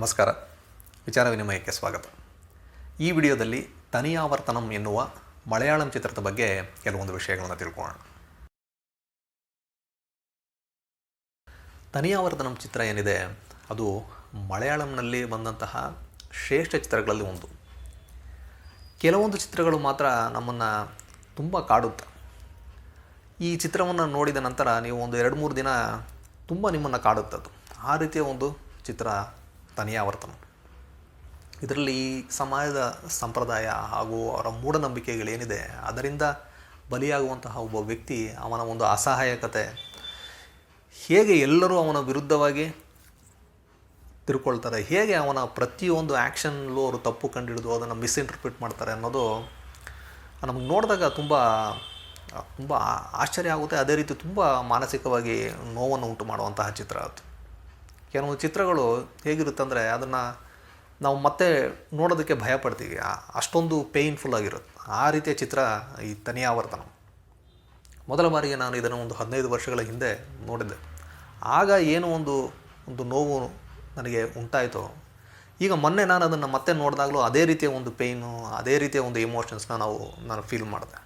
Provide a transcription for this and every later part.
ನಮಸ್ಕಾರ. ವಿಚಾರ ವಿನಿಮಯಕ್ಕೆ ಸ್ವಾಗತ. ಈ ವಿಡಿಯೋದಲ್ಲಿ ತನಿಯಾವರ್ತನಂ ಎನ್ನುವ ಮಲಯಾಳಂ ಚಿತ್ರದ ಬಗ್ಗೆ ಕೆಲವೊಂದು ವಿಷಯಗಳನ್ನು ತಿಳ್ಕೊಳ್ಳೋಣ. ತನಿಯಾವರ್ತನಂ ಚಿತ್ರ ಏನಿದೆ ಅದು ಮಲಯಾಳಂನಲ್ಲಿ ಬಂದಂತಹ ಶ್ರೇಷ್ಠ ಚಿತ್ರಗಳಲ್ಲಿ ಒಂದು. ಕೆಲವೊಂದು ಚಿತ್ರಗಳು ಮಾತ್ರ ನಮ್ಮನ್ನು ತುಂಬ ಕಾಡುತ್ತೆ. ಈ ಚಿತ್ರವನ್ನು ನೋಡಿದ ನಂತರ ನೀವು ಒಂದು 2-3 ದಿನ ತುಂಬ ನಿಮ್ಮನ್ನು ಕಾಡುತ್ತದು. ಆ ರೀತಿಯ ಒಂದು ಚಿತ್ರ ತನಿಯಾವರ್ತನಂ. ಇದರಲ್ಲಿ ಸಮಾಜದ ಸಂಪ್ರದಾಯ ಹಾಗೂ ಅವರ ಮೂಢನಂಬಿಕೆಗಳೇನಿದೆ ಅದರಿಂದ ಬಲಿಯಾಗುವಂತಹ ಒಬ್ಬ ವ್ಯಕ್ತಿ, ಅವನ ಒಂದು ಅಸಹಾಯಕತೆ, ಹೇಗೆ ಎಲ್ಲರೂ ಅವನ ವಿರುದ್ಧವಾಗಿ ತಿರ್ಕೊಳ್ತಾರೆ, ಹೇಗೆ ಅವನ ಪ್ರತಿಯೊಂದು ಆ್ಯಕ್ಷನ್ಲೂ ಅವರು ತಪ್ಪು ಕಂಡುಹಿಡಿದು ಅದನ್ನು ಮಿಸ್ಇಂಟರ್ಪ್ರಿಟ್ ಮಾಡ್ತಾರೆ ಅನ್ನೋದು ನಮಗೆ ನೋಡಿದಾಗ ತುಂಬ ಆಶ್ಚರ್ಯ ಆಗುತ್ತೆ. ಅದೇ ರೀತಿ ತುಂಬ ಮಾನಸಿಕವಾಗಿ ನೋವನ್ನು ಉಂಟು ಮಾಡುವಂತಹ ಚಿತ್ರ ಅದು. ಕೆಲವೊಂದು ಚಿತ್ರಗಳು ಹೇಗಿರುತ್ತೆ ಅಂದರೆ ಅದನ್ನು ನಾವು ಮತ್ತೆ ನೋಡೋದಕ್ಕೆ ಭಯಪಡ್ತೀವಿ, ಅಷ್ಟೊಂದು ಪೇಯ್ನ್ಫುಲ್ ಆಗಿರುತ್ತೆ. ಆ ರೀತಿಯ ಚಿತ್ರ ಈ ತನಿಯಾವರ್ತನಂ. ಮೊದಲ ಬಾರಿಗೆ ನಾನು ಇದನ್ನು ಒಂದು 15 ವರ್ಷಗಳ ಹಿಂದೆ ನೋಡಿದ್ದೆ. ಆಗ ಏನೋ ಒಂದು ನೋವು ನನಗೆ ಉಂಟಾಯಿತು. ಈಗ ಮೊನ್ನೆ ನಾನು ಅದನ್ನು ಮತ್ತೆ ನೋಡಿದಾಗಲೂ ಅದೇ ರೀತಿಯ ಒಂದು ಪೇಯ್ನು, ಅದೇ ರೀತಿಯ ಒಂದು ಎಮೋಷನ್ಸ್ನ ನಾನು ಫೀಲ್ ಮಾಡಿದೆ.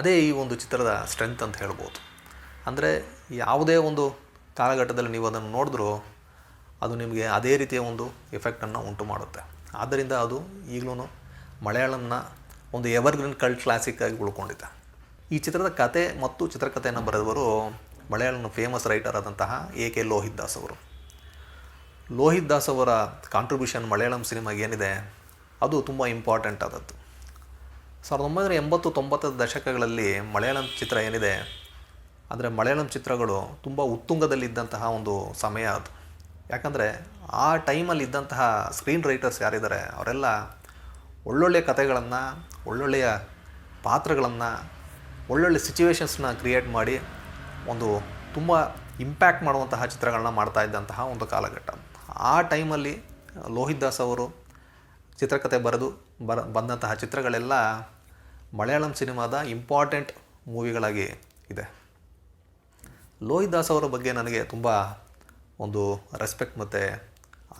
ಅದೇ ಈ ಒಂದು ಚಿತ್ರದ ಸ್ಟ್ರೆಂತ್ ಅಂತ ಹೇಳ್ಬೋದು. ಅಂದರೆ ಯಾವುದೇ ಒಂದು ಕಾಲಘಟ್ಟದಲ್ಲಿ ನೀವು ಅದನ್ನು ನೋಡಿದ್ರೂ ಅದು ನಿಮಗೆ ಅದೇ ರೀತಿಯ ಒಂದು ಎಫೆಕ್ಟನ್ನು ಉಂಟು ಮಾಡುತ್ತೆ. ಆದ್ದರಿಂದ ಅದು ಈಗಲೂ ಮಲಯಾಳಂನ ಒಂದು ಎವರ್ಗ್ರೀನ್ ಕಲ್ಟ್ ಕ್ಲಾಸಿಕ್ ಆಗಿ ಉಳ್ಕೊಂಡಿದೆ. ಈ ಚಿತ್ರದ ಕತೆ ಮತ್ತು ಚಿತ್ರಕಥೆಯನ್ನು ಬರೆದವರು ಮಲಯಾಳಂನ ಫೇಮಸ್ ರೈಟರ್ ಆದಂತಹ A.K. ಲೋಹಿತ್ ದಾಸ್ ಅವರು. ಲೋಹಿತ್ ದಾಸ್ ಅವರ ಕಾಂಟ್ರಿಬ್ಯೂಷನ್ ಮಲಯಾಳಂ ಸಿನಿಮಾಗೆ ಏನಿದೆ ಅದು ತುಂಬ ಇಂಪಾರ್ಟೆಂಟ್ ಆದದ್ದು. 1980-90 ದಶಕಗಳಲ್ಲಿ ಮಲಯಾಳಂ ಚಿತ್ರ ಏನಿದೆ ಅಂದರೆ ಮಲಯಾಳಂ ಚಿತ್ರಗಳು ತುಂಬ ಉತ್ತುಂಗದಲ್ಲಿದ್ದಂತಹ ಒಂದು ಸಮಯ ಅದು. ಯಾಕಂದರೆ ಆ ಟೈಮಲ್ಲಿ ಇದ್ದಂತಹ ಸ್ಕ್ರೀನ್ ರೈಟರ್ಸ್ ಯಾರಿದ್ದಾರೆ ಅವರೆಲ್ಲ ಒಳ್ಳೊಳ್ಳೆಯ ಕಥೆಗಳನ್ನು, ಒಳ್ಳೊಳ್ಳೆಯ ಪಾತ್ರಗಳನ್ನು, ಒಳ್ಳೊಳ್ಳೆ ಸಿಚುವೇಶನ್ಸ್ನ ಕ್ರಿಯೇಟ್ ಮಾಡಿ ಒಂದು ತುಂಬ ಇಂಪ್ಯಾಕ್ಟ್ ಮಾಡುವಂತಹ ಚಿತ್ರಗಳನ್ನ ಮಾಡ್ತಾ ಇದ್ದಂತಹ ಒಂದು ಕಾಲಘಟ್ಟ. ಆ ಟೈಮಲ್ಲಿ ಲೋಹಿತ್ ದಾಸ್ ಅವರು ಚಿತ್ರಕಥೆ ಬರೆದು ಬಂದಂತಹ ಚಿತ್ರಗಳೆಲ್ಲ ಮಲಯಾಳಂ ಸಿನಿಮಾದ ಇಂಪಾರ್ಟೆಂಟ್ ಮೂವಿಗಳಾಗಿ ಇದೆ. ಲೋಹಿತ್ ದಾಸ್ ಅವರ ಬಗ್ಗೆ ನನಗೆ ತುಂಬ ಒಂದು ರೆಸ್ಪೆಕ್ಟ್ ಮತ್ತು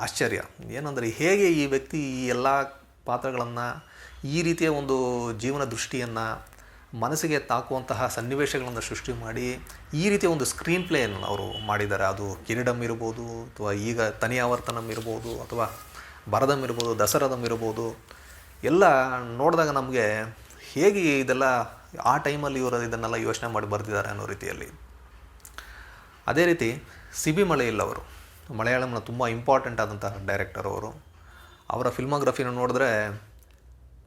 ಆಶ್ಚರ್ಯ. ಏನಂದರೆ ಹೇಗೆ ಈ ವ್ಯಕ್ತಿ ಈ ಎಲ್ಲ ಪಾತ್ರಗಳನ್ನು, ಈ ರೀತಿಯ ಒಂದು ಜೀವನ ದೃಷ್ಟಿಯನ್ನು, ಮನಸ್ಸಿಗೆ ತಾಕುವಂತಹ ಸನ್ನಿವೇಶಗಳನ್ನು ಸೃಷ್ಟಿ ಮಾಡಿ ಈ ರೀತಿಯ ಒಂದು ಸ್ಕ್ರೀನ್ ಪ್ಲೇಯನ್ನು ಅವರು ಮಾಡಿದ್ದಾರೆ. ಅದು ಕಿರೀಡಂ ಇರ್ಬೋದು, ಅಥವಾ ಈಗ ತನಿಯಾವರ್ತನಂ ಇರ್ಬೋದು, ಅಥವಾ ಭರದಂ ಇರ್ಬೋದು, ದಸರದಂ ಇರ್ಬೋದು, ಎಲ್ಲ ನೋಡಿದಾಗ ನಮಗೆ ಹೇಗೆ ಇದೆಲ್ಲ ಆ ಟೈಮಲ್ಲಿ ಇವರು ಇದನ್ನೆಲ್ಲ ಯೋಚನೆ ಮಾಡಿ ಬರೆದಿದ್ದಾರೆ ಅನ್ನೋ ರೀತಿಯಲ್ಲಿ. ಅದೇ ರೀತಿ ಸಿ.ಬಿ. ಮಲಯಿಲ್ ಅವರು ಮಲಯಾಳಂನ ತುಂಬ ಇಂಪಾರ್ಟೆಂಟ್ ಆದಂತಹ ಡೈರೆಕ್ಟರ್ ಅವರು. ಅವರ ಫಿಲ್ಮೋಗ್ರಫಿನ ನೋಡಿದ್ರೆ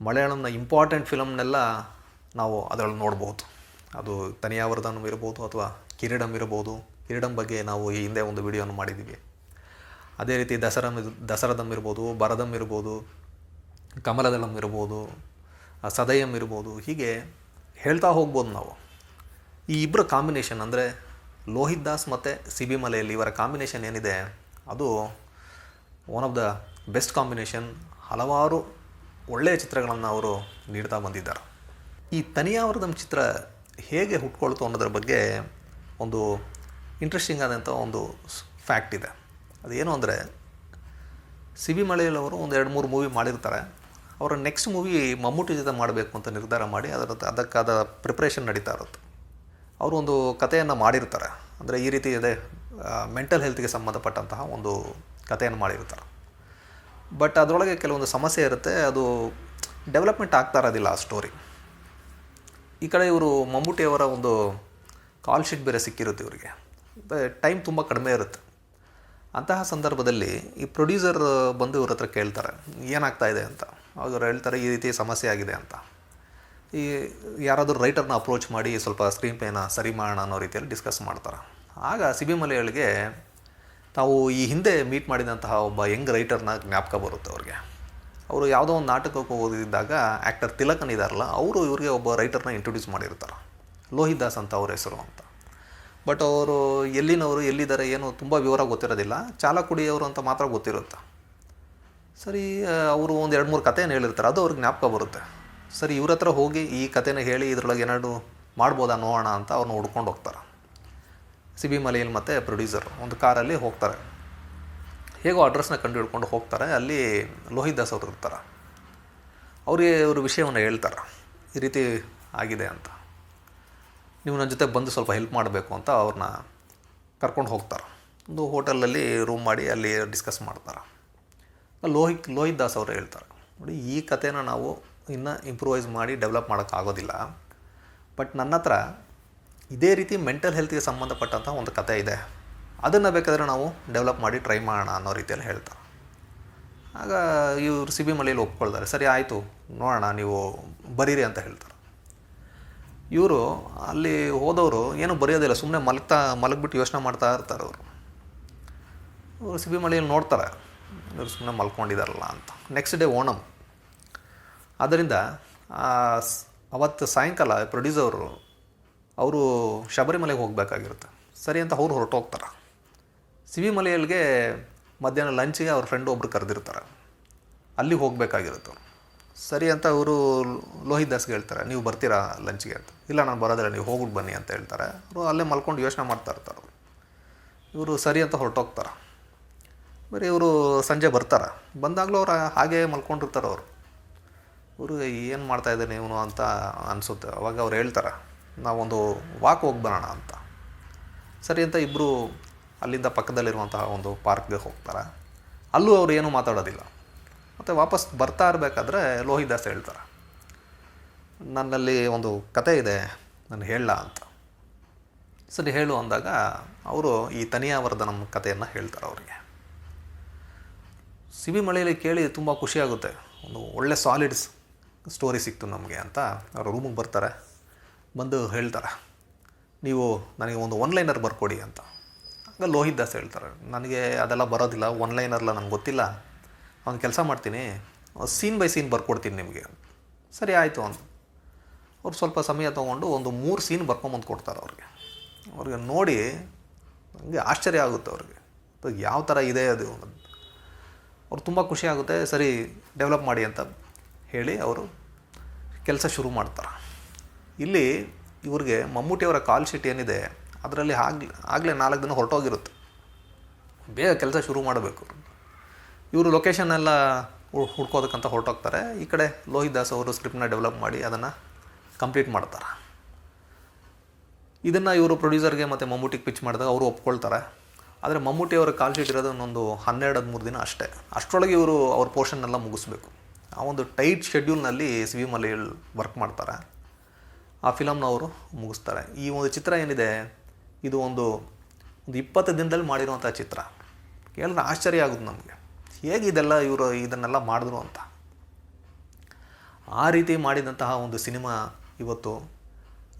ಮಲಯಾಳಂನ ಇಂಪಾರ್ಟೆಂಟ್ ಫಿಲಮ್ನೆಲ್ಲ ನಾವು ಅದರಲ್ಲಿ ನೋಡ್ಬೋದು. ಅದು ತನಿಯಾವರ್ತನಂ ಇರ್ಬೋದು, ಅಥವಾ ಕಿರೀಡಂ ಇರ್ಬೋದು. ಕಿರೀಡಂ ಬಗ್ಗೆ ನಾವು ಈ ಹಿಂದೆ ಒಂದು ವಿಡಿಯೋನ ಮಾಡಿದ್ದೀವಿ. ಅದೇ ರೀತಿ ದಸರದಂ ಇರ್ಬೋದು, ಭರದಂ ಇರ್ಬೋದು, ಕಮಲದಳಂ ಇರ್ಬೋದು, ಸದಯಂ ಇರ್ಬೋದು. ಹೀಗೆ ಹೇಳ್ತಾ ಹೋಗ್ಬೋದು ನಾವು. ಈ ಇಬ್ಬರ ಕಾಂಬಿನೇಷನ್ ಅಂದರೆ ಲೋಹಿತ್ ದಾಸ್ ಮತ್ತು ಸಿ.ಬಿ. ಮಲಯಿಲ್ ಇವರ ಕಾಂಬಿನೇಷನ್ ಏನಿದೆ ಅದು one of the best combination. ಹಲವಾರು ಒಳ್ಳೆಯ ಚಿತ್ರಗಳನ್ನು ಅವರು ನೀಡ್ತಾ ಬಂದಿದ್ದಾರೆ. ಈ ತನಿಯಾವರ್ತನಂ ಚಿತ್ರ ಹೇಗೆ ಹುಟ್ಕೊಳ್ತು ಅನ್ನೋದ್ರ ಬಗ್ಗೆ ಒಂದು ಇಂಟ್ರೆಸ್ಟಿಂಗ್ ಆದಂಥ ಒಂದು ಫ್ಯಾಕ್ಟ್ ಇದೆ. ಅದೇನು ಅಂದರೆ ಸಿ.ಬಿ. ಮಲಯಿಲ್ ಅವರು ಒಂದು 2-3 ಮೂವಿ ಮಾಡಿರ್ತಾರೆ. ಅವರ ನೆಕ್ಸ್ಟ್ ಮೂವಿ ಮಮ್ಮೂಟಿ ಜೊತೆ ಮಾಡಬೇಕು ಅಂತ ನಿರ್ಧಾರ ಮಾಡಿ ಅದಕ್ಕಾದ ಪ್ರಿಪ್ರೇಷನ್ ನಡೀತಾ ಇರುತ್ತೆ. ಅವರು ಒಂದು ಕಥೆಯನ್ನು ಮಾಡಿರ್ತಾರೆ. ಅಂದರೆ ಈ ರೀತಿ ಇದೆ, ಮೆಂಟಲ್ ಹೆಲ್ತ್ಗೆ ಸಂಬಂಧಪಟ್ಟಂತಹ ಒಂದು ಕಥೆಯನ್ನು ಮಾಡಿರ್ತಾರೆ. ಬಟ್ ಅದರೊಳಗೆ ಕೆಲವೊಂದು ಸಮಸ್ಯೆ ಇರುತ್ತೆ, ಅದು ಡೆವಲಪ್ಮೆಂಟ್ ಆಗ್ತಾ ಇರೋದಿಲ್ಲ ಆ ಸ್ಟೋರಿ. ಈ ಕಡೆ ಇವರು ಮಮ್ಮೂಟಿಯವರ ಒಂದು ಕಾಲ್ ಶೀಟ್ ಬೇರೆ ಸಿಕ್ಕಿರುತ್ತೆ ಇವರಿಗೆ, ಟೈಮ್ ತುಂಬ ಕಡಿಮೆ ಇರುತ್ತೆ. ಅಂತಹ ಸಂದರ್ಭದಲ್ಲಿ ಈ ಪ್ರೊಡ್ಯೂಸರ್ ಬಂದು ಇವ್ರ ಹತ್ರ ಕೇಳ್ತಾರೆ ಏನಾಗ್ತಾ ಇದೆ ಅಂತ. ಅವರು ಹೇಳ್ತಾರೆ ಈ ರೀತಿ ಸಮಸ್ಯೆ ಆಗಿದೆ ಅಂತ. ಈ ಯಾರಾದರೂ ರೈಟರ್ನ ಅಪ್ರೋಚ್ ಮಾಡಿ ಸ್ವಲ್ಪ ಸ್ಕ್ರೀನ್ ಪ್ಲೇನ ಸರಿ ಮಾಡೋಣ ಅನ್ನೋ ರೀತಿಯಲ್ಲಿ ಡಿಸ್ಕಸ್ ಮಾಡ್ತಾರೆ. ಆಗ ಸಿ.ಬಿ. ಮಲಯಿಲ್ಗೆ ತಾವು ಈ ಹಿಂದೆ ಮೀಟ್ ಮಾಡಿದಂತಹ ಒಬ್ಬ ಯಂಗ್ ರೈಟರ್ನ ಜ್ಞಾಪಕ ಬರುತ್ತೆ ಅವ್ರಿಗೆ. ಅವರು ಯಾವುದೋ ಒಂದು ನಾಟಕಕ್ಕೆ ಓದಿದ್ದಾಗ ಆ್ಯಕ್ಟರ್ ತಿಲಕನ್ ಇದ್ದಾರಲ್ಲ, ಅವರು ಇವ್ರಿಗೆ ಒಬ್ಬ ರೈಟರ್ನ ಇಂಟ್ರೊಡ್ಯೂಸ್ ಮಾಡಿರ್ತಾರೆ, ಲೋಹಿತ್ ದಾಸ್ ಅಂತ ಅವ್ರ ಹೆಸರು ಅಂತ. ಬಟ್ ಅವರು ಎಲ್ಲಿನವರು, ಎಲ್ಲಿದ್ದಾರೆ, ಏನು ತುಂಬ ವಿವರ ಗೊತ್ತಿರೋದಿಲ್ಲ. ಚಾಲಕುಡಿಯವರು ಅಂತ ಮಾತ್ರ ಗೊತ್ತಿರುತ್ತೆ. ಸರಿ, ಅವರು ಒಂದು 2-3 ಕಥೆಯನ್ನು ಹೇಳಿರ್ತಾರೆ, ಅದು ಅವ್ರಿಗೆ ಜ್ಞಾಪಕ ಬರುತ್ತೆ. ಸರಿ, ಇವ್ರ ಹತ್ರ ಹೋಗಿ ಈ ಕಥೆನ ಹೇಳಿ ಇದರೊಳಗೆ ಏನಾದ್ರು ಮಾಡ್ಬೋದಾ ನೋಡೋಣ ಅಂತ ಅವ್ರನ್ನ ಹುಡ್ಕೊಂಡು ಹೋಗ್ತಾರೆ. ಸಿ.ಬಿ. ಮಲಯಿಲ್ ಮತ್ತು ಪ್ರೊಡ್ಯೂಸರ್ ಒಂದು ಕಾರಲ್ಲಿ ಹೋಗ್ತಾರೆ. ಹೇಗೋ ಅಡ್ರೆಸ್ನ ಕಂಡು ಹಿಡ್ಕೊಂಡು ಹೋಗ್ತಾರೆ. ಅಲ್ಲಿ ಲೋಹಿತ್ ದಾಸ್ ಅವರು ಇರ್ತಾರೆ. ಅವರಿಗೆ ಇವರು ವಿಷಯವನ್ನು ಹೇಳ್ತಾರೆ, ಈ ರೀತಿ ಆಗಿದೆ ಅಂತ, ನೀವು ನನ್ನ ಜೊತೆ ಬಂದು ಸ್ವಲ್ಪ ಹೆಲ್ಪ್ ಮಾಡಬೇಕು ಅಂತ ಅವ್ರನ್ನ ಕರ್ಕೊಂಡು ಹೋಗ್ತಾರೆ. ಒಂದು ಹೋಟೆಲಲ್ಲಿ ರೂಮ್ ಮಾಡಿ ಅಲ್ಲಿ ಡಿಸ್ಕಸ್ ಮಾಡ್ತಾರೆ. ಲೋಹಿತ್ ದಾಸ್ ಅವರು ಹೇಳ್ತಾರೆ, ನೋಡಿ ಈ ಕಥೆನ ನಾವು ಇನ್ನೂ ಇಂಪ್ರೂವೈಸ್ ಮಾಡಿ ಡೆವಲಪ್ ಮಾಡೋಕ್ಕಾಗೋದಿಲ್ಲ, ಬಟ್ ನನ್ನ ಹತ್ರ ಇದೇ ರೀತಿ ಮೆಂಟಲ್ ಹೆಲ್ತ್ಗೆ ಸಂಬಂಧಪಟ್ಟಂಥ ಒಂದು ಕತೆ ಇದೆ, ಅದನ್ನು ಬೇಕಾದರೆ ನಾವು ಡೆವಲಪ್ ಮಾಡಿ ಟ್ರೈ ಮಾಡೋಣ ಅನ್ನೋ ರೀತಿಯಲ್ಲಿ ಹೇಳ್ತಾರೆ. ಆಗ ಇವರು ಸಿ ಬಿ ಮಲೆಯಲ್ಲಿ ಒಪ್ಕೊಳ್ತಾರೆ. ಸರಿ ಆಯಿತು ನೋಡೋಣ, ನೀವು ಬರೀರಿ ಅಂತ ಹೇಳ್ತಾರೆ. ಇವರು ಅಲ್ಲಿ ಹೋದವರು ಏನೂ ಬರೆಯೋದಿಲ್ಲ, ಸುಮ್ಮನೆ ಮಲಗಿಬಿಟ್ಟು ಯೋಚನೆ ಮಾಡ್ತಾ ಇರ್ತಾರೆ. ಅವರು ಸಿ ಬಿ ಮಲೆಯಲ್ಲಿ ನೋಡ್ತಾರೆ, ಇವರು ಸುಮ್ಮನೆ ಮಲ್ಕೊಂಡಿದ್ದಾರಲ್ಲ ಅಂತ. Next day Onam. ಆದ್ದರಿಂದ ಅವತ್ತು ಸಾಯಂಕಾಲ ಪ್ರೊಡ್ಯೂಸರು ಅವರು ಶಬರಿಮಲೆಗೆ ಹೋಗಬೇಕಾಗಿರುತ್ತೆ. ಸರಿ ಅಂತ ಅವ್ರು ಹೊರಟೋಗ್ತಾರೆ. ಸಿ ಬಿ ಮಲೆಯಲ್ಲಿಗೆ ಮಧ್ಯಾಹ್ನ ಲಂಚಿಗೆ ಅವ್ರ ಫ್ರೆಂಡ್ ಒಬ್ರು ಕರೆದಿರ್ತಾರೆ, ಅಲ್ಲಿಗೆ ಹೋಗಬೇಕಾಗಿರುತ್ತೆ ಅವರು. ಸರಿ ಅಂತ ಅವರು ಲೋಹಿತ್ ದಾಸ್ಗೆ ಹೇಳ್ತಾರೆ, ನೀವು ಬರ್ತೀರಾ ಲಂಚ್ಗೆ ಅಂತ. ಇಲ್ಲ ನಾನು ಬರೋದಿಲ್ಲ, ನೀವು ಹೋಗ್ಬಿಟ್ಟು ಬನ್ನಿ ಅಂತ ಹೇಳ್ತಾರೆ. ಅವರು ಅಲ್ಲೇ ಮಲ್ಕೊಂಡು ಯೋಚನೆ ಮಾಡ್ತಾ ಇರ್ತಾರೆ. ಅವರು ಇವರು ಸರಿ ಅಂತ ಹೊರಟೋಗ್ತಾರೆ. ಬರೀ ಇವರು ಸಂಜೆ ಬರ್ತಾರೆ. ಬಂದಾಗಲೂ ಅವ್ರು ಹಾಗೇ ಮಲ್ಕೊಂಡಿರ್ತಾರೆ. ಅವರು ಏನು ಮಾಡ್ತಾಯಿದ್ದಾರೆ ನೀವು ಅಂತ ಅನಿಸುತ್ತೆ. ಅವಾಗ ಅವ್ರು ಹೇಳ್ತಾರೆ, ನಾವೊಂದು ವಾಕ್ ಹೋಗಿ ಬರೋಣ ಅಂತ. ಸರಿ ಅಂತ ಇಬ್ಬರು ಅಲ್ಲಿಂದ ಪಕ್ಕದಲ್ಲಿರುವಂತಹ ಒಂದು ಪಾರ್ಕ್ಗೆ ಹೋಗ್ತಾರೆ. ಅಲ್ಲೂ ಅವರು ಏನೂ ಮಾತಾಡೋದಿಲ್ಲ. ಮತ್ತು ವಾಪಸ್ ಬರ್ತಾ ಇರಬೇಕಾದ್ರೆ ಲೋಹಿತ್ ದಾಸ್ ಹೇಳ್ತಾರೆ, ನನ್ನಲ್ಲಿ ಒಂದು ಕತೆ ಇದೆ, ನಾನು ಹೇಳಲ್ಲ ಅಂತ. ಸರಿ ಹೇಳು ಅಂದಾಗ ಅವರು ಈ ತನಿಯಾವರ್ಧನಂ ಕಥೆಯನ್ನು ಹೇಳ್ತಾರೆ ಅವರಿಗೆ. ಸಿ ಬಿ ಮಳೆಯಲ್ಲಿ ಕೇಳಿ ತುಂಬ ಖುಷಿಯಾಗುತ್ತೆ, ಒಂದು ಒಳ್ಳೆ ಸಾಲಿಡ್ ಸ್ಟೋರಿ ಸಿಕ್ತು ನಮಗೆ ಅಂತ. ಅವರು ರೂಮಿಗೆ ಬರ್ತಾರೆ. ಬಂದು ಹೇಳ್ತಾರೆ, ನೀವು ನನಗೆ ಒಂದು ಒನ್ಲೈನರ್ ಬರ್ಕೊಡಿ ಅಂತ. ಆಗ ಲೋಹಿತ್ ದಾಸ್ ಹೇಳ್ತಾರೆ, ನನಗೆ ಅದೆಲ್ಲ ಬರೋದಿಲ್ಲ, ಒನ್ಲೈನರ್ಲ್ಲ ನನಗೆ ಗೊತ್ತಿಲ್ಲ, ಒಂದು ಕೆಲಸ ಮಾಡ್ತೀನಿ, ಸೀನ್ ಬೈ ಸೀನ್ ಬರ್ಕೊಡ್ತೀನಿ ನಿಮಗೆ. ಸರಿ ಆಯಿತು ಅಂತ ಅವ್ರು ಸ್ವಲ್ಪ ಸಮಯ ತೊಗೊಂಡು ಒಂದು 3 ಸೀನ್ ಬರ್ಕೊಂಬಂದು ಕೊಡ್ತಾರೆ ಅವ್ರಿಗೆ ನೋಡಿ ನನಗೆ ಆಶ್ಚರ್ಯ ಆಗುತ್ತೆ. ಅವ್ರಿಗೆ ಯಾವ ಥರ ಇದೆ ಅದು ಅವ್ರು ತುಂಬ ಖುಷಿ ಆಗುತ್ತೆ. ಸರಿ ಡೆವಲಪ್ ಮಾಡಿ ಅಂತ ಹೇಳಿ ಅವರು ಕೆಲಸ ಶುರು ಮಾಡ್ತಾರೆ. ಇಲ್ಲಿ ಇವ್ರಿಗೆ ಮಮ್ಮೂಟಿಯವರ ಕಾಲ್ ಶೀಟ್ ಏನಿದೆ ಅದರಲ್ಲಿ ಆಗಲೇ 4 ದಿನ ಹೊರಟೋಗಿರುತ್ತೆ. ಬೇಗ ಕೆಲಸ ಶುರು ಮಾಡಬೇಕು. ಇವರು ಲೊಕೇಶನ್ ಎಲ್ಲ ಹುಡ್ಕೋದಕ್ಕಂತ ಹೊರಟೋಗ್ತಾರೆ. ಈ ಕಡೆ ಲೋಹಿತ್ ದಾಸ್ ಅವರು ಸ್ಕ್ರಿಪ್ಟ್ನ ಡೆವಲಪ್ ಮಾಡಿ ಅದನ್ನು ಕಂಪ್ಲೀಟ್ ಮಾಡ್ತಾರೆ. ಇದನ್ನು ಇವರು ಪ್ರೊಡ್ಯೂಸರ್ಗೆ ಮತ್ತು ಮಮ್ಮೂಟಿಗೆ ಪಿಚ್ ಮಾಡಿದಾಗ ಅವರು ಒಪ್ಕೊಳ್ತಾರೆ. ಆದರೆ ಮಮ್ಮೂಟಿಯವರ ಕಾಲ್ ಶೀಟ್ ಇರೋದು ಒಂದು 12-13 ದಿನ ಅಷ್ಟೇ. ಅಷ್ಟರೊಳಗೆ ಇವರು ಅವ್ರ ಪೋರ್ಷನ್ನೆಲ್ಲ ಮುಗಿಸ್ಬೇಕು. ಆ ಒಂದು ಟೈಟ್ ಶೆಡ್ಯೂಲ್ನಲ್ಲಿ ಸಿ ಬಿ ಮಲೆಯಲ್ಲಿ ವರ್ಕ್ ಮಾಡ್ತಾರೆ. ಆ ಫಿಲಮ್ನ ಅವರು ಮುಗಿಸ್ತಾರೆ. ಈ ಒಂದು ಚಿತ್ರ ಏನಿದೆ ಇದು ಒಂದು 20 ದಿನದಲ್ಲಿ ಮಾಡಿರುವಂಥ ಚಿತ್ರ. ಕೇಳಿದ್ರೆ ಆಶ್ಚರ್ಯ ಆಗುತ್ತೆ ನಮಗೆ, ಹೇಗೆ ಇವರು ಇದನ್ನೆಲ್ಲ ಮಾಡಿದ್ರು ಅಂತ. ಆ ರೀತಿ ಮಾಡಿದಂತಹ ಒಂದು ಸಿನಿಮಾ ಇವತ್ತು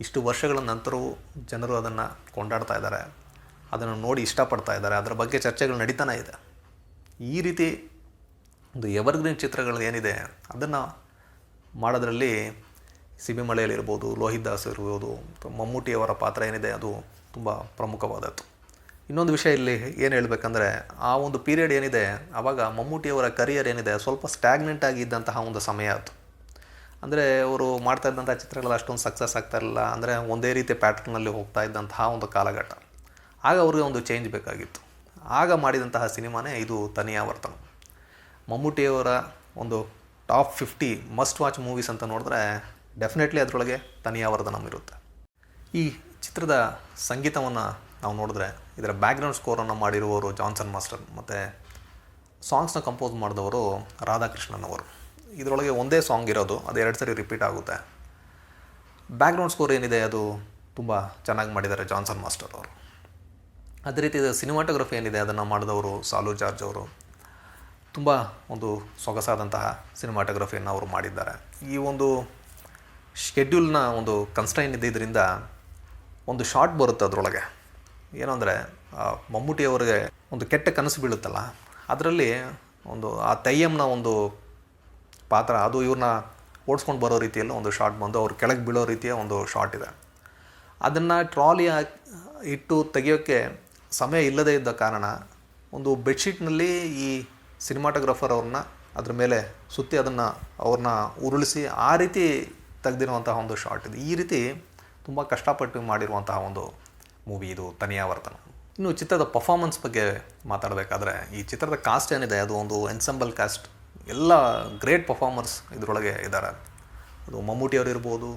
ಇಷ್ಟು ವರ್ಷಗಳ ನಂತರವೂ ಜನರು ಅದನ್ನು ಕೊಂಡಾಡ್ತಾ ಇದ್ದಾರೆ, ಅದನ್ನು ನೋಡಿ ಇಷ್ಟಪಡ್ತಾ ಇದ್ದಾರೆ, ಅದರ ಬಗ್ಗೆ ಚರ್ಚೆಗಳು ನಡೀತಾನೆ ಇದೆ. ಈ ರೀತಿ ಒಂದು ಎವರ್ಗ್ರೀನ್ ಚಿತ್ರಗಳು ಏನಿದೆ ಅದನ್ನು ಮಾಡೋದ್ರಲ್ಲಿ ಸಿ ಬಿ ಮಳೆಯಲ್ಲಿರ್ಬೋದು, ಲೋಹಿತ್ ದಾಸ್ ಇರ್ಬೋದು, ಮಮ್ಮೂಟಿಯವರ ಪಾತ್ರ ಏನಿದೆ ಅದು ತುಂಬ ಪ್ರಮುಖವಾದದ್ದು. ಇನ್ನೊಂದು ವಿಷಯ ಇಲ್ಲಿ ಏನು ಹೇಳಬೇಕಂದ್ರೆ, ಆ ಒಂದು ಪೀರಿಯಡ್ ಏನಿದೆ ಆವಾಗ ಮಮ್ಮೂಟಿಯವರ ಕರಿಯರ್ ಏನಿದೆ ಸ್ವಲ್ಪ ಸ್ಟ್ಯಾಗ್ನೆಂಟ್ ಆಗಿದ್ದಂತಹ ಒಂದು ಸಮಯ ಅದು. ಅಂದರೆ ಅವರು ಮಾಡ್ತಾ ಇದ್ದಂಥ ಚಿತ್ರಗಳು ಅಷ್ಟೊಂದು ಸಕ್ಸಸ್ ಆಗ್ತಾ ಇರಲಿಲ್ಲ. ಅಂದರೆ ಒಂದೇ ರೀತಿ ಪ್ಯಾಟ್ರನ್ನಲ್ಲಿ ಹೋಗ್ತಾ ಇದ್ದಂತಹ ಒಂದು ಕಾಲಘಟ್ಟ. ಆಗ ಅವ್ರಿಗೆ ಒಂದು ಚೇಂಜ್ ಬೇಕಾಗಿತ್ತು. ಆಗ ಮಾಡಿದಂತಹ ಸಿನಿಮಾನೇ ಇದು ತನಿಯಾವರ್ತನ. ಮಮ್ಮೂಟಿಯವರ ಒಂದು ಟಾಪ್ 50 ಮಸ್ಟ್ ವಾಚ್ ಮೂವೀಸ್ ಅಂತ ನೋಡಿದ್ರೆ ಡೆಫಿನೆಟ್ಲಿ ಅದರೊಳಗೆ ತನಿಯಾವರ್ಧನಂ ಇರುತ್ತೆ. ಈ ಚಿತ್ರದ ಸಂಗೀತವನ್ನು ನಾವು ನೋಡಿದ್ರೆ ಇದರ ಬ್ಯಾಕ್ಗ್ರೌಂಡ್ ಸ್ಕೋರನ್ನು ಮಾಡಿರುವವರು ಜಾನ್ಸನ್ ಮಾಸ್ಟರ್ ಮತ್ತು ಸಾಂಗ್ಸ್ನ ಕಂಪೋಸ್ ಮಾಡಿದವರು ರಾಧಾಕೃಷ್ಣನ್ ಅವರು. ಇದರೊಳಗೆ ಒಂದೇ ಸಾಂಗ್ ಇರೋದು, ಅದು 2 ಸರಿ ರಿಪೀಟ್ ಆಗುತ್ತೆ. ಬ್ಯಾಕ್ಗ್ರೌಂಡ್ ಸ್ಕೋರ್ ಏನಿದೆ ಅದು ತುಂಬ ಚೆನ್ನಾಗಿ ಮಾಡಿದ್ದಾರೆ ಜಾನ್ಸನ್ ಮಾಸ್ಟರ್ ಅವರು. ಅದೇ ರೀತಿ ಸಿನಿಮಾಟೋಗ್ರಫಿ ಏನಿದೆ ಅದನ್ನು ಮಾಡಿದವರು ಸಾಲು ಜಾರ್ಜ್ ಅವರು. ತುಂಬ ಒಂದು ಸೊಗಸಾದಂತಹ ಸಿನಿಮಾಟೋಗ್ರಫಿಯನ್ನು ಅವರು ಮಾಡಿದ್ದಾರೆ. ಈ ಒಂದು ಶೆಡ್ಯೂಲ್ನ ಒಂದು ಕನ್ಸ್ಟ್ರೈನ್ ಇದ್ದಿದ್ದರಿಂದ ಒಂದು ಶಾರ್ಟ್ ಬರುತ್ತೆ ಅದರೊಳಗೆ. ಏನು ಅಂದರೆ ಮಮ್ಮೂಟಿಯವರಿಗೆ ಒಂದು ಕೆಟ್ಟ ಕನಸು ಬೀಳುತ್ತಲ್ಲ, ಅದರಲ್ಲಿ ಒಂದು ಆ ತೆಯ್ಯಂನ ಒಂದು ಪಾತ್ರ ಅದು ಇವ್ರನ್ನ ಓಡಿಸ್ಕೊಂಡು ಬರೋ ರೀತಿಯಲ್ಲಿ ಒಂದು ಶಾರ್ಟ್ ಬಂದು ಅವ್ರು ಕೆಳಗೆ ಬೀಳೋ ರೀತಿಯ ಒಂದು ಶಾರ್ಟ್ ಇದೆ. ಅದನ್ನು ಟ್ರಾಲಿ ಇಟ್ಟು ತೆಗೆಯೋಕ್ಕೆ ಸಮಯ ಇಲ್ಲದೇ ಇದ್ದ ಕಾರಣ ಒಂದು ಬೆಡ್ಶೀಟ್ನಲ್ಲಿ ಈ ಸಿನಿಮಾಟೋಗ್ರಫರ್ ಅವ್ರನ್ನ ಅದ್ರ ಮೇಲೆ ಸುತ್ತಿ ಅದನ್ನು ಅವ್ರನ್ನ ಉರುಳಿಸಿ ಆ ರೀತಿ ತೆಗೆದಿರುವಂತಹ ಒಂದು ಶಾರ್ಟ್ ಇದೆ. ಈ ರೀತಿ ತುಂಬ ಕಷ್ಟಪಟ್ಟು ಮಾಡಿರುವಂತಹ ಒಂದು ಮೂವಿ ಇದು ತನಿಯಾವರ್ತನ. ಇನ್ನು ಚಿತ್ರದ ಪರ್ಫಾರ್ಮೆನ್ಸ್ ಬಗ್ಗೆ ಮಾತಾಡಬೇಕಾದ್ರೆ ಈ ಚಿತ್ರದ ಕಾಸ್ಟ್ ಏನಿದೆ ಅದು ಒಂದು ಎನ್ಸೆಂಬಲ್ ಕಾಸ್ಟ್. ಎಲ್ಲ ಗ್ರೇಟ್ ಪರ್ಫಾರ್ಮರ್ಸ್ ಇದರೊಳಗೆ ಇದ್ದಾರೆ. ಅದು ಮಮ್ಮೂಟಿ ಅವರು ಇರ್ಬೋದು,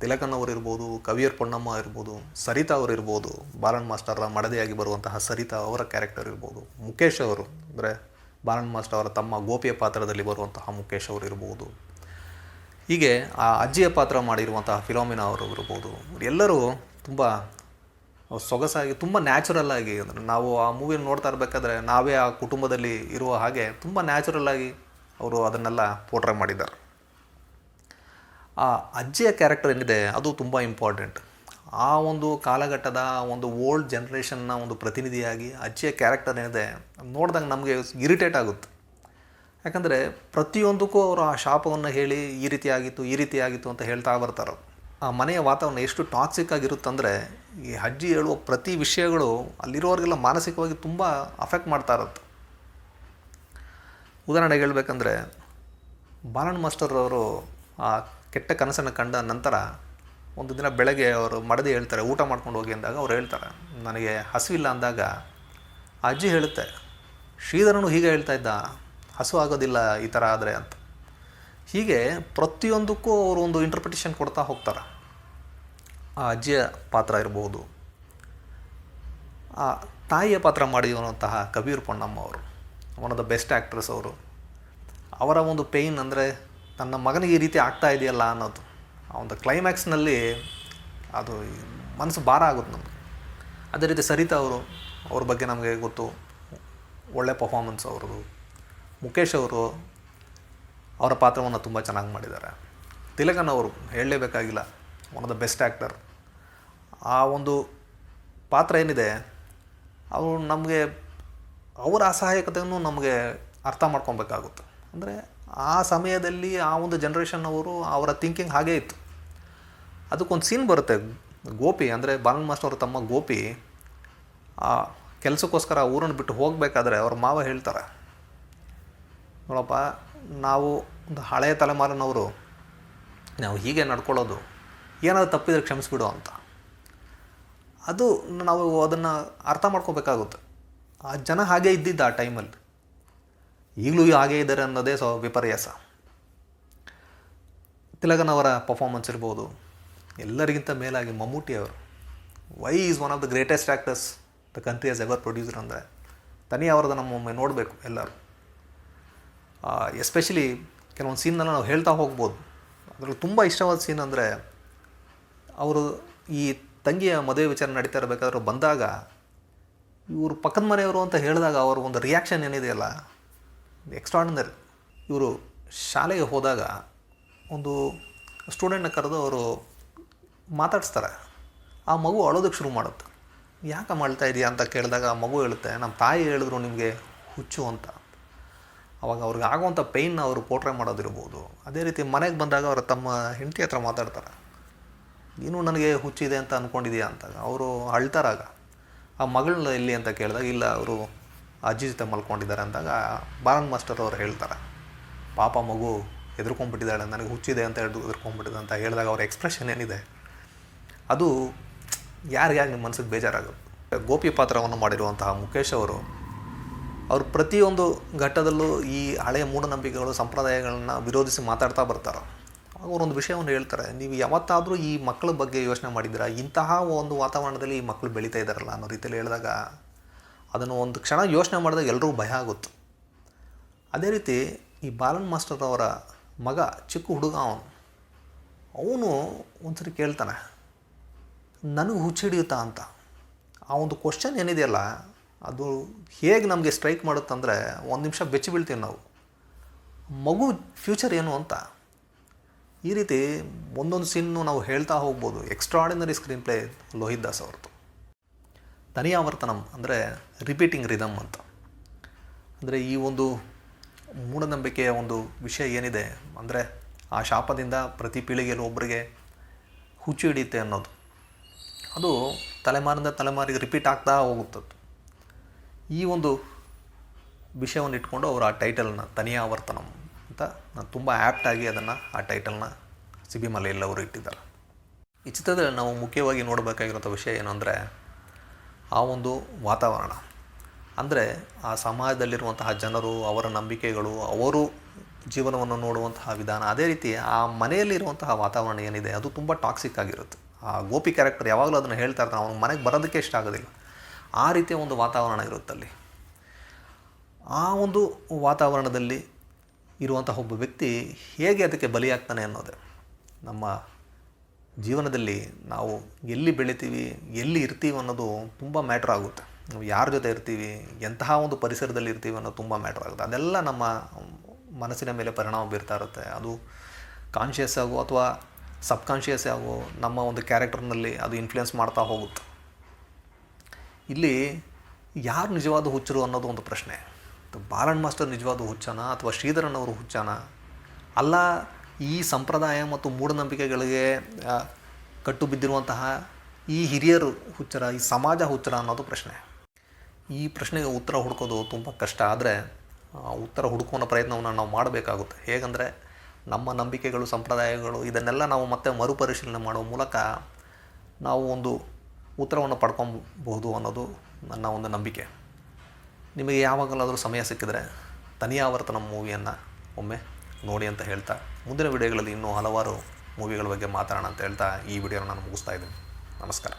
ತಿಲಕನ್ ಅವರು ಇರ್ಬೋದು, ಕವಿಯರ್ ಪೊನ್ನಮ್ಮ ಇರ್ಬೋದು, ಸರಿತಾ ಅವರು ಇರ್ಬೋದು, ಬಾಲನ್ ಮಾಸ್ಟರ್ ಮಡದಿಯಾಗಿ ಬರುವಂತಹ ಸರಿತಾ ಅವರ ಕ್ಯಾರೆಕ್ಟರ್ ಇರ್ಬೋದು, ಮುಖೇಶ್ ಅವರು ಅಂದರೆ ಬಾಲನ್ ಮಾಸ್ಟರ್ ಅವರ ತಮ್ಮ ಗೋಪಿಯ ಪಾತ್ರದಲ್ಲಿ ಬರುವಂತಹ ಮುಖೇಶ್ ಅವರು ಇರ್ಬೋದು, ಹೀಗೆ ಆ ಅಜ್ಜಿಯ ಪಾತ್ರ ಮಾಡಿರುವಂತಹ ಫಿಲೋಮಿನಾ ಅವರು ಇರ್ಬೋದು. ಎಲ್ಲರೂ ತುಂಬ ಸೊಗಸಾಗಿ ತುಂಬ ನ್ಯಾಚುರಲ್ ಆಗಿ, ನಾವು ಆ ಮೂವಿನ ನೋಡ್ತಾ ಇರಬೇಕಾದ್ರೆ ನಾವೇ ಆ ಕುಟುಂಬದಲ್ಲಿ ಇರುವ ಹಾಗೆ ತುಂಬ ನ್ಯಾಚುರಲ್ ಆಗಿ ಅವರು ಅದನ್ನೆಲ್ಲ ಪೋರ್ಟ್ರೇ ಮಾಡಿದ್ದಾರೆ. ಆ ಅಜ್ಜಿಯ ಕ್ಯಾರೆಕ್ಟರ್ ಏನಿದೆ ಅದು ತುಂಬ ಇಂಪಾರ್ಟೆಂಟ್. ಆ ಒಂದು ಕಾಲಘಟ್ಟದ ಒಂದು ಓಲ್ಡ್ ಜನ್ರೇಷನ್ನ ಒಂದು ಪ್ರತಿನಿಧಿಯಾಗಿ ಅಜ್ಜಿಯ ಕ್ಯಾರೆಕ್ಟರ್ ಏನಿದೆ ನೋಡಿದಾಗ ನಮಗೆ ಇರಿಟೇಟ್ ಆಗುತ್ತೆ. ಯಾಕಂದರೆ ಪ್ರತಿಯೊಂದಕ್ಕೂ ಅವರು ಆ ಶಾಪವನ್ನು ಹೇಳಿ ಈ ರೀತಿ ಆಗಿತ್ತು ಅಂತ ಹೇಳ್ತಾ ಬರ್ತಾರೆ. ಆ ಮನೆಯ ವಾತಾವರಣ ಎಷ್ಟು ಟಾಕ್ಸಿಕ್ ಆಗಿರುತ್ತಂದರೆ ಈ ಅಜ್ಜಿ ಹೇಳುವ ಪ್ರತಿ ವಿಷಯಗಳು ಅಲ್ಲಿರೋರಿಗೆಲ್ಲ ಮಾನಸಿಕವಾಗಿ ತುಂಬ ಅಫೆಕ್ಟ್ ಮಾಡ್ತಾ ಇರುತ್ತೆ. ಉದಾಹರಣೆಗೆ ಹೇಳಬೇಕಂದ್ರೆ ಬಾಲನ್ ಮಾಸ್ಟರ್ ಅವರು ಆ ಕೆಟ್ಟ ಕನಸನ್ನು ಕಂಡ ನಂತರ ಒಂದು ದಿನ ಬೆಳಗ್ಗೆ ಅವರು ಮಡದಿ ಹೇಳ್ತಾರೆ ಊಟ ಮಾಡ್ಕೊಂಡು ಹೋಗಿ ಅಂದಾಗ ಅವ್ರು ಹೇಳ್ತಾರೆ ನನಗೆ ಹಸಿವಿಲ್ಲ ಅಂದಾಗ ಆ ಅಜ್ಜಿ ಹೇಳುತ್ತೆ ಶ್ರೀಧರನು ಹೀಗೆ ಹೇಳ್ತಾ ಇದ್ದ, ಹಸು ಆಗೋದಿಲ್ಲ ಈ ಥರ ಆದರೆ ಅಂತ. ಹೀಗೆ ಪ್ರತಿಯೊಂದಕ್ಕೂ ಅವರು ಒಂದು ಇಂಟರ್ಪ್ರಿಟೇಷನ್ ಕೊಡ್ತಾ ಹೋಗ್ತಾರೆ. ಆ ಅಜ್ಜಿಯ ಪಾತ್ರ ಇರ್ಬೋದು, ಆ ತಾಯಿಯ ಪಾತ್ರ ಮಾಡಿರುವಂತಹ ಕಬೀರ್ ಪೊನ್ನಮ್ಮ ಅವರು one of the best actress. ಅವರು ಅವರ ಒಂದು ಪೇಯ್ನ್ ಅಂದರೆ ನನ್ನ ಮಗನಿಗೆ ಈ ರೀತಿ ಆಗ್ತಾ ಇದೆಯಲ್ಲ ಅನ್ನೋದು ಆ ಒಂದು ಕ್ಲೈಮ್ಯಾಕ್ಸ್ನಲ್ಲಿ ಅದು ಮನಸ್ಸು ಭಾರ ಆಗುತ್ತೆ ನಮಗೆ. ಅದೇ ರೀತಿ ಸರಿತಾ ಅವ್ರ ಬಗ್ಗೆ ನಮಗೆ ಗೊತ್ತು, ಒಳ್ಳೆ ಪರ್ಫಾರ್ಮೆನ್ಸ್ ಅವ್ರದ್ದು. ಮುಖೇಶ್ ಅವರು ಅವರ ಪಾತ್ರವನ್ನು ತುಂಬ ಚೆನ್ನಾಗಿ ಮಾಡಿದ್ದಾರೆ. ತಿಲಕನ್ ಅವರು ಹೇಳಲೇಬೇಕಾಗಿಲ್ಲ, one of the best actor. ಆ ಒಂದು ಪಾತ್ರ ಏನಿದೆ ಅವರು ನಮಗೆ ಅವರ ಅಸಹಾಯಕತೆಯನ್ನು ನಮಗೆ ಅರ್ಥ ಮಾಡ್ಕೊಬೇಕಾಗುತ್ತೆ. ಅಂದರೆ ಆ ಸಮಯದಲ್ಲಿ ಆ ಒಂದು ಜನ್ರೇಷನ್ ಅವರ ಥಿಂಕಿಂಗ್ ಹಾಗೇ ಇತ್ತು. ಅದಕ್ಕೊಂದು ಸೀನ್ ಬರುತ್ತೆ, ಗೋಪಿ ಅಂದರೆ ಬಾಲನ್ ಮಾಸ್ಟರ್ ಅವ್ರ ತಮ್ಮ ಗೋಪಿ ಆ ಕೆಲಸಕ್ಕೋಸ್ಕರ ಊರನ್ನು ಬಿಟ್ಟು ಹೋಗಬೇಕಾದ್ರೆ ಅವ್ರ ಮಾವ ಹೇಳ್ತಾರೆ ನೋಡಪ್ಪ ನಾವು ಒಂದು ಹಳೆಯ ತಲೆಮಾರಿನವರು, ನಾವು ಹೀಗೆ ನಡ್ಕೊಳ್ಳೋದು, ಏನಾದರೂ ತಪ್ಪಿದರೆ ಕ್ಷಮಿಸ್ಬಿಡು ಅಂತ. ಅದು ನಾವು ಅದನ್ನು ಅರ್ಥ ಮಾಡ್ಕೋಬೇಕಾಗುತ್ತೆ. ಆ ಜನ ಹಾಗೇ ಇದ್ದಿದ್ದು ಆ ಟೈಮಲ್ಲಿ, ಈಗಲೂ ಹಾಗೇ ಇದ್ದಾರೆ ಅನ್ನೋದೇ ವಿಪರ್ಯಾಸ. ತಿಲಕನ್ ಅವರ ಪರ್ಫಾರ್ಮೆನ್ಸ್ ಇರ್ಬೋದು, ಎಲ್ಲರಿಗಿಂತ ಮೇಲಾಗಿ ಮಮ್ಮೂಟಿ ಅವರು why is one of the greatest actors the country has ever producer. ಅಂದರೆ ತನಿ ಅವರದ್ದು ನಮ್ಮೊಮ್ಮೆ ನೋಡಬೇಕು ಎಲ್ಲರೂ. ಎಸ್ಪೆಷಲಿ ಕೆಲವೊಂದು ಸೀನ್ನೆಲ್ಲ ನಾವು ಹೇಳ್ತಾ ಹೋಗ್ಬೋದು. ಅದರಲ್ಲಿ ತುಂಬ ಇಷ್ಟವಾದ ಸೀನ್ ಅಂದರೆ ಅವರು ಈ ತಂಗಿಯ ಮದುವೆ ವಿಚಾರ ನಡೀತಾ ಇರಬೇಕಾದ್ರೆ ಬಂದಾಗ ಇವರು ಪಕ್ಕದ ಮನೆಯವರು ಅಂತ ಹೇಳಿದಾಗ ಅವ್ರ ಒಂದು ರಿಯಾಕ್ಷನ್ ಏನಿದೆಯಲ್ಲ ಎಕ್ಸ್ಟ್ರಾರ್ಡಿನರಿ. ಇವರು ಶಾಲೆಗೆ ಹೋದಾಗ ಒಂದು ಸ್ಟೂಡೆಂಟ್ನ ಕರೆದು ಅವರು ಮಾತಾಡಿಸ್ತಾರೆ. ಆ ಮಗು ಅಳೋದಕ್ಕೆ ಶುರು ಮಾಡುತ್ತೆ. ಯಾಕೆ ಮಾಡ್ತಾ ಇದೆಯಾ ಅಂತ ಕೇಳಿದಾಗ ಆ ಮಗು ಹೇಳುತ್ತೆ ನಮ್ಮ ತಾಯಿ ಹೇಳಿದ್ರು ನಿಮಗೆ ಹುಚ್ಚು ಅಂತ. ಅವಾಗ ಅವ್ರಿಗೆ ಆಗುವಂಥ ಪೇಯ್ನ ಅವರು ಪೋರ್ಟ್ರೇ ಮಾಡೋದಿರ್ಬೋದು. ಅದೇ ರೀತಿ ಮನೆಗೆ ಬಂದಾಗ ಅವರು ತಮ್ಮ ಹೆಂಡತಿ ಹತ್ರ ಮಾತಾಡ್ತಾರೆ, ನೀನು ನನಗೆ ಹುಚ್ಚಿದೆ ಅಂತ ಅಂದ್ಕೊಂಡಿದೆಯಾ ಅಂತ. ಅವರು ಅಳ್ತಾರಾಗ. ಆ ಮಗಳನ್ನ ಎಲ್ಲಿ ಅಂತ ಕೇಳಿದಾಗ ಇಲ್ಲ ಅವರು ಅಜ್ಜಿ ಜೊತೆ ಮಲ್ಕೊಂಡಿದ್ದಾರೆ ಅಂದಾಗ ಬಾಲನ್ ಮಾಸ್ಟರ್ ಅವರು ಹೇಳ್ತಾರೆ ಪಾಪ ಮಗು ಹೆದರ್ಕೊಂಡ್ಬಿಟ್ಟಿದ್ದಾಳೆ, ನನಗೆ ಹುಚ್ಚಿದೆ ಅಂತ ಹೆದರ್ಕೊಂಡ್ಬಿಟ್ಟಿದೆ ಅಂತ ಹೇಳಿದಾಗ ಅವ್ರ ಎಕ್ಸ್ಪ್ರೆಷನ್ ಏನಿದೆ ಅದು ಯಾರಿಗೆ ನಿಮ್ಮ ಮನಸ್ಸಿಗೆ ಬೇಜಾರಾಗುತ್ತೆ. ಗೋಪಿ ಪಾತ್ರವನ್ನು ಮಾಡಿರುವಂತಹ ಮುಖೇಶ್ ಅವರು ಪ್ರತಿಯೊಂದು ಘಟ್ಟದಲ್ಲೂ ಈ ಹಳೆಯ ಮೂಢನಂಬಿಕೆಗಳು ಸಂಪ್ರದಾಯಗಳನ್ನ ವಿರೋಧಿಸಿ ಮಾತಾಡ್ತಾ ಬರ್ತಾರೆ. ಅವರೊಂದು ವಿಷಯವನ್ನು ಹೇಳ್ತಾರೆ, ನೀವು ಯಾವತ್ತಾದರೂ ಈ ಮಕ್ಕಳ ಬಗ್ಗೆ ಯೋಚನೆ ಮಾಡಿದ್ದೀರಾ, ಇಂತಹ ಒಂದು ವಾತಾವರಣದಲ್ಲಿ ಈ ಮಕ್ಕಳು ಬೆಳೀತಾ ಇದ್ದಾರಲ್ಲ ಅನ್ನೋ ರೀತಿಯಲ್ಲಿ ಹೇಳಿದಾಗ ಅದನ್ನು ಒಂದು ಕ್ಷಣ ಯೋಚನೆ ಮಾಡಿದಾಗ ಎಲ್ಲರಿಗೂ ಭಯ ಆಗುತ್ತೆ. ಅದೇ ರೀತಿ ಈ ಬಾಲನ್ ಮಾಸ್ಟರ್ ಅವರ ಮಗ ಚಿಕ್ಕ ಹುಡುಗ ಅವನು ಒಂದ್ಸರಿ ಕೇಳ್ತಾನೆ ನನಗೆ ಹುಚ್ಚಿಡಿಯುತ್ತಾ ಅಂತ. ಆ ಒಂದು ಕ್ವಶನ್ ಏನಿದೆಯಲ್ಲ ಅದು ಹೇಗೆ ನಮಗೆ ಸ್ಟ್ರೈಕ್ ಮಾಡುತ್ತಂದರೆ ಒಂದು ನಿಮಿಷ ಬೆಚ್ಚಿ ಬೀಳ್ತೀವಿ ನಾವು, ಮಗು ಫ್ಯೂಚರ್ ಏನು ಅಂತ. ಈ ರೀತಿ ಒಂದೊಂದು ಸೀನ್ನು ನಾವು ಹೇಳ್ತಾ ಹೋಗ್ಬೋದು. Extraordinary screenplay Lohith Das ಅವ್ರದ್ದು. ತನಿಯಾವರ್ತನಂ ಅಂದರೆ ರಿಪೀಟಿಂಗ್ ರಿದಮ್ ಅಂತ. ಅಂದರೆ ಈ ಒಂದು ಮೂಢನಂಬಿಕೆಯ ಒಂದು ವಿಷಯ ಏನಿದೆ ಅಂದರೆ ಆ ಶಾಪದಿಂದ ಪ್ರತಿ ಪೀಳಿಗೆಯಲ್ಲಿ ಒಬ್ಬರಿಗೆ ಹುಚ್ಚು ಹಿಡಿಯುತ್ತೆ ಅನ್ನೋದು, ಅದು ತಲೆಮಾರಿಂದ ತಲೆಮಾರಿಗೆ ರಿಪೀಟ್ ಆಗ್ತಾ ಹೋಗುತ್ತದೆ. ಈ ಒಂದು ವಿಷಯವನ್ನು ಇಟ್ಕೊಂಡು ಅವರು ಆ ಟೈಟಲ್ನ ತನಿಯಾವರ್ತನಂ ಅಂತ ನಾನು ತುಂಬ ಆ್ಯಪ್ಟಾಗಿ ಅದನ್ನು ಆ ಟೈಟಲ್ನ ಸಿಬಿಮಲೆಯಲ್ಲಿ ಅವರು ಇಟ್ಟಿದ್ದಾರೆ. ಈ ಚಿತ್ರದಲ್ಲಿ ನಾವು ಮುಖ್ಯವಾಗಿ ನೋಡಬೇಕಾಗಿರೋ ವಿಷಯ ಏನು ಅಂದರೆ ಆ ಒಂದು ವಾತಾವರಣ. ಅಂದರೆ ಆ ಸಮಾಜದಲ್ಲಿರುವಂತಹ ಜನರು, ಅವರ ನಂಬಿಕೆಗಳು, ಅವರು ಜೀವನವನ್ನು ನೋಡುವಂತಹ ವಿಧಾನ, ಅದೇ ರೀತಿ ಆ ಮನೆಯಲ್ಲಿರುವಂತಹ ವಾತಾವರಣ ಏನಿದೆ ಅದು ತುಂಬ ಟಾಕ್ಸಿಕ್ ಆಗಿರುತ್ತೆ. ಆ ಗೋಪಿ ಕ್ಯಾರೆಕ್ಟರ್ ಯಾವಾಗಲೂ ಅದನ್ನು ಹೇಳ್ತಾ ಇರ್ತಾನೆ, ಅವನಿಗೆ ಮನೆಗೆ ಬರೋದಕ್ಕೆ ಇಷ್ಟ ಆಗೋದಿಲ್ಲ. ಆ ರೀತಿಯ ಒಂದು ವಾತಾವರಣ ಇರುತ್ತಲ್ಲಿ. ಆ ಒಂದು ವಾತಾವರಣದಲ್ಲಿ ಇರುವಂತಹ ಒಬ್ಬ ವ್ಯಕ್ತಿ ಹೇಗೆ ಅದಕ್ಕೆ ಬಲಿಯಾಗ್ತಾನೆ ಅನ್ನೋದೇ. ನಮ್ಮ ಜೀವನದಲ್ಲಿ ನಾವು ಎಲ್ಲಿ ಬೆಳಿತೀವಿ, ಎಲ್ಲಿ ಇರ್ತೀವಿ ಅನ್ನೋದು ತುಂಬ ಮ್ಯಾಟ್ರ್ ಆಗುತ್ತೆ. ನಾವು ಯಾರ ಜೊತೆ ಇರ್ತೀವಿ, ಎಂತಹ ಒಂದು ಪರಿಸರದಲ್ಲಿ ಇರ್ತೀವಿ ಅನ್ನೋದು ತುಂಬ ಮ್ಯಾಟ್ರ್ ಆಗುತ್ತೆ. ಅದೆಲ್ಲ ನಮ್ಮ ಮನಸ್ಸಿನ ಮೇಲೆ ಪರಿಣಾಮ ಬೀರ್ತಾ ಇರುತ್ತೆ. ಅದು ಕಾನ್ಷಿಯಸ್ ಆಗೋ ಅಥವಾ ಸಬ್ಕಾನ್ಷಿಯಸ್ ಆಗೋ ನಮ್ಮ ಒಂದು ಕ್ಯಾರೆಕ್ಟರ್ನಲ್ಲಿ ಅದು ಇನ್ಫ್ಲುಯೆನ್ಸ್ ಮಾಡ್ತಾ ಹೋಗುತ್ತೆ. ಇಲ್ಲಿ ಯಾರು ನಿಜವಾದ ಹುಚ್ಚರು ಅನ್ನೋದು ಒಂದು ಪ್ರಶ್ನೆ. ಬಾಲಣ್ಣ ಮಾಸ್ಟರ್ ನಿಜವಾದ ಹುಚ್ಚನ ಅಥವಾ ಶ್ರೀಧರನವರು ಹುಚ್ಚನ? ಅಲ್ಲ, ಈ ಸಂಪ್ರದಾಯ ಮತ್ತು ಮೂಢನಂಬಿಕೆಗಳಿಗೆ ಕಟ್ಟು ಬಿದ್ದಿರುವಂತಹ ಈ ಹಿರಿಯರು ಹುಚ್ಚರ, ಈ ಸಮಾಜ ಹುಚ್ಚರ ಅನ್ನೋದು ಪ್ರಶ್ನೆ. ಈ ಪ್ರಶ್ನೆಗೆ ಉತ್ತರ ಹುಡುಕೋದು ತುಂಬ ಕಷ್ಟ. ಆದರೆ ಉತ್ತರ ಹುಡುಕುವ ಪ್ರಯತ್ನವನ್ನು ನಾವು ಮಾಡಬೇಕಾಗುತ್ತೆ. ಹೇಗೆಂದರೆ ನಮ್ಮ ನಂಬಿಕೆಗಳು, ಸಂಪ್ರದಾಯಗಳು ಇದನ್ನೆಲ್ಲ ನಾವು ಮತ್ತೆ ಮರುಪರಿಶೀಲನೆ ಮಾಡುವ ಮೂಲಕ ನಾವು ಒಂದು ಉತ್ತರವನ್ನು ಪಡ್ಕೊಬಹುದು ಅನ್ನೋದು ನನ್ನ ಒಂದು ನಂಬಿಕೆ. ನಿಮಗೆ ಯಾವಾಗಲಾದರೂ ಸಮಯ ಸಿಕ್ಕಿದರೆ ತನಿಯಾವರ್ತನ ಮೂವಿಯನ್ನು ಒಮ್ಮೆ ನೋಡಿ ಅಂತ ಹೇಳ್ತಾ, ಮುಂದಿನ ವಿಡಿಯೋಗಳಲ್ಲಿ ಇನ್ನೂ ಹಲವಾರು ಮೂವಿಗಳ ಬಗ್ಗೆ ಮಾತಾಡೋಣ ಅಂತ ಹೇಳ್ತಾ ಈ ವಿಡಿಯೋನ ನಾನು ಮುಗಿಸ್ತಾ ಇದ್ದೀನಿ. ನಮಸ್ಕಾರ.